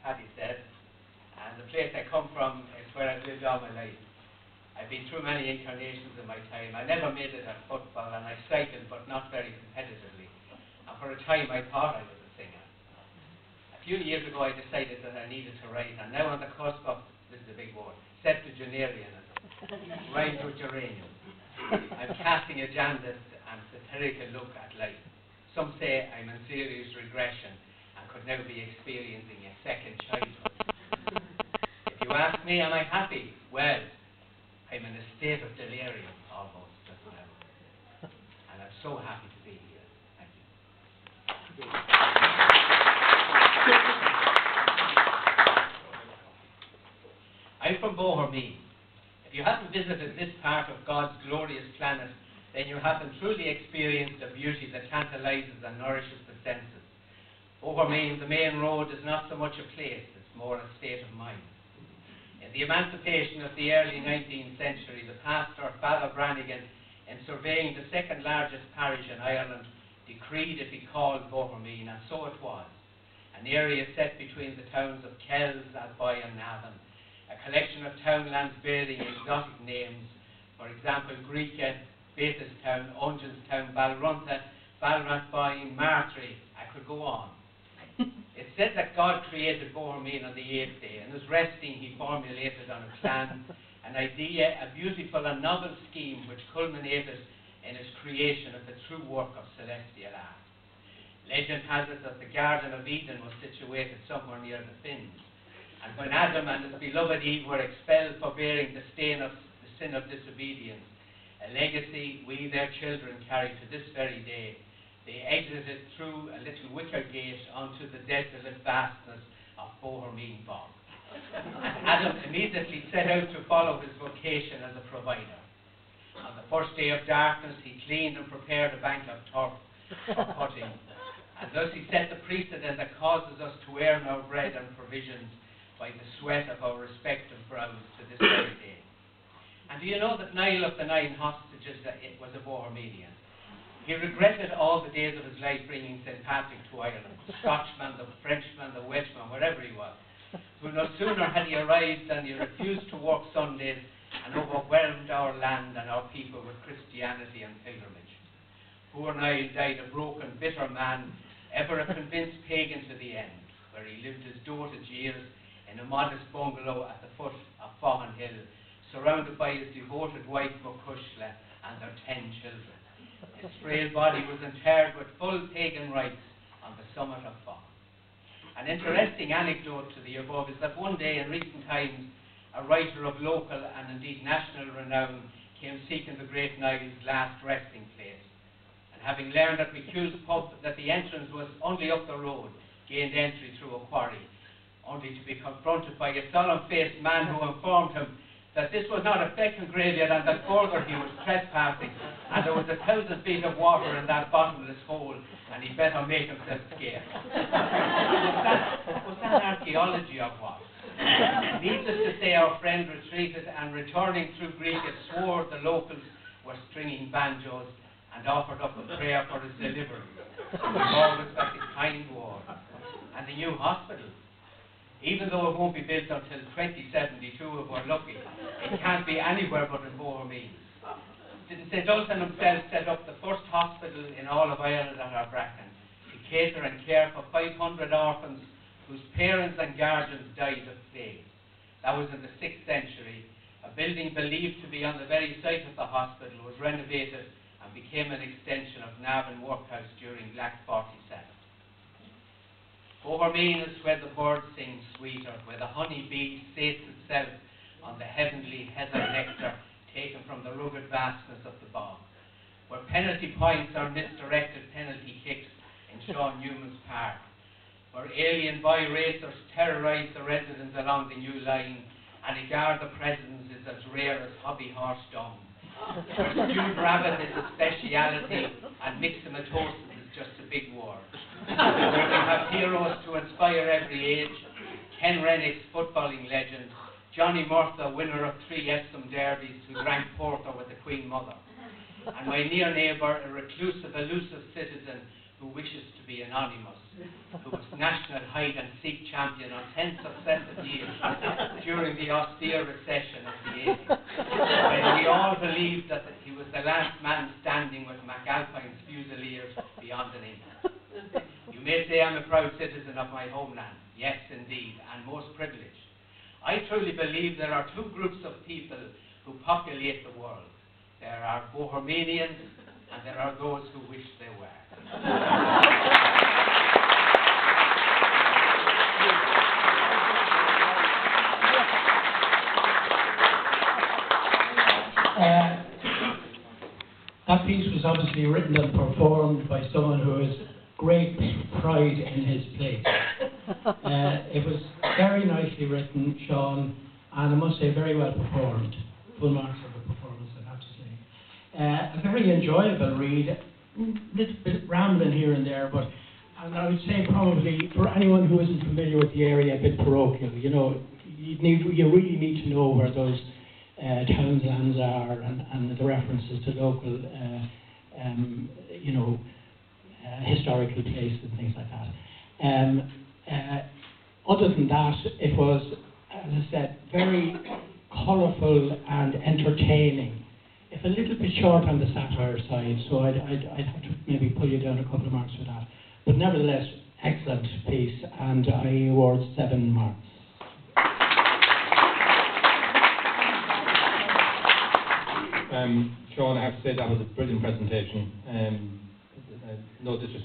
Paddy said, and the place I come from is where I've lived all my life. I've been through many incarnations in my time. I never made it at football, and I cycled, but not very competitively. And for a time, I thought I was a singer. A few years ago, I decided that I needed to write, and now on the cusp of, this is a big word, septuagenarian, rhymes with geranium. I'm casting a jaundiced and satirical look at life. Some say I'm in serious regression and could now be experiencing a second childhood. If you ask me, am I happy? Well, I'm in a state of delirium almost just now. And I'm so happy to be here. Thank you. I'm from Meath. If you haven't visited this part of God's glorious planet, then you haven't truly experienced the beauty that tantalizes and nourishes the senses. Meath, the main road, is not so much a place, it's more a state of mind. In the emancipation of the early 19th century, the pastor, Father Brannigan, in surveying the second largest parish in Ireland, decreed it be called Meath, and so it was. An area set between the towns of Kells, Athy and Navan, a collection of townlands bearing exotic names, for example, Greeka, Beattostown, Unionstown, Balrunta, Balrathboy, Martry. I could go on. It's said that God created Meath on the 8th day, and as resting he formulated on a plan, an idea, a beautiful and novel scheme which culminated in his creation of the true work of celestial art. Legend has it that the Garden of Eden was situated somewhere near the Finns, and when Adam and his beloved Eve were expelled for bearing the stain of the sin of disobedience, a legacy we, their children, carry to this very day, they exited through a little wicker gate onto the desolate vastness of Meath Bog. And Adam immediately set out to follow his vocation as a provider. On the first day of darkness, he cleaned and prepared a bank of turf for putting, and thus he set the precedent that causes us to earn our bread and provisions by the sweat of our respective brows to this very day. And do you know that Niall of the 9 hostages it was a Bohermedian? He regretted all the days of his life bringing St. Patrick to Ireland, the Scotchman, the Frenchman, the Welshman, wherever he was. So no sooner had he arrived than he refused to work Sundays and overwhelmed our land and our people with Christianity and pilgrimage. Poor Niall died a broken, bitter man, ever a convinced pagan to the end, where he lived his dotage years in a modest bungalow at the foot of Faughan Hill, surrounded by his devoted wife Mokushla and their 10 children. His frail body was interred with full pagan rites on the summit of Faughan. An interesting anecdote to the above is that one day in recent times, a writer of local and indeed national renown came seeking the great Niall's last resting place, and having learned at McHugh's pub that the entrance was only up the road, gained entry through a quarry, only to be confronted by a solemn-faced man who informed him that this was not a fecking graveyard and that further he was trespassing, and there was 1,000 feet of water in that bottomless hole, and he'd better make himself scarce. was that archaeology or what? Needless to say, our friend retreated, and returning through Greeket, swore the locals were stringing banjos and offered up a prayer for his deliverance. Always like a kind word. And the new hospital, even though it won't be built until 2072 if we're lucky, it can't be anywhere but in Meath. Didn't St. Ultan himself set up the first hospital in all of Ireland at Arbracken to cater and care for 500 orphans whose parents and guardians died of plague. That was in the 6th century. A building believed to be on the very site of the hospital was renovated and became an extension of Navan Workhouse during Black 47. Meath is where the birds sing sweeter, where the honey bee sates itself on the heavenly heather nectar taken from the rugged vastness of the bog, where penalty points are misdirected penalty kicks in Sean Newman's Park, where alien boy racers terrorise the residents along the new line, and a Garda presence is as rare as hobby horse dung, where stewed rabbit is a speciality and myxomatosis is just a big word, where we have heroes to inspire every age, Ken Rennick's footballing legend, Johnny Murtha, winner of 3 Epsom derbies, who drank porter with the Queen Mother, and my near neighbour, a reclusive, elusive citizen who wishes to be anonymous, who was national hide-and-seek champion on 10 successive years during the austere recession of the 80s, when we all believed that he was the last man standing with McAlpine's Fusiliers beyond an inch. You may say I'm a proud citizen of my homeland. Yes, indeed, and most privileged. I truly believe there are two groups of people who populate the world. There are Bohemians, and there are those who wish they were. That piece was obviously written and performed by someone who has great pride in his place. It was very nicely written, Sean, and I must say very well performed. Full marks for the performance, I have to say. A very enjoyable read, a little bit rambling here and there, but and I would say probably for anyone who isn't familiar with the area, a bit parochial. You know, you really need to know where those towns, lands are, and the references to local, historical places and things like that. Other than that, it was, as I said, very colourful and entertaining. If a little bit short on the satire side, so I'd have to maybe pull you down a couple of marks for that. But nevertheless, excellent piece, and I award 7 marks. Sean, I have to say that was a brilliant presentation. No disrespect.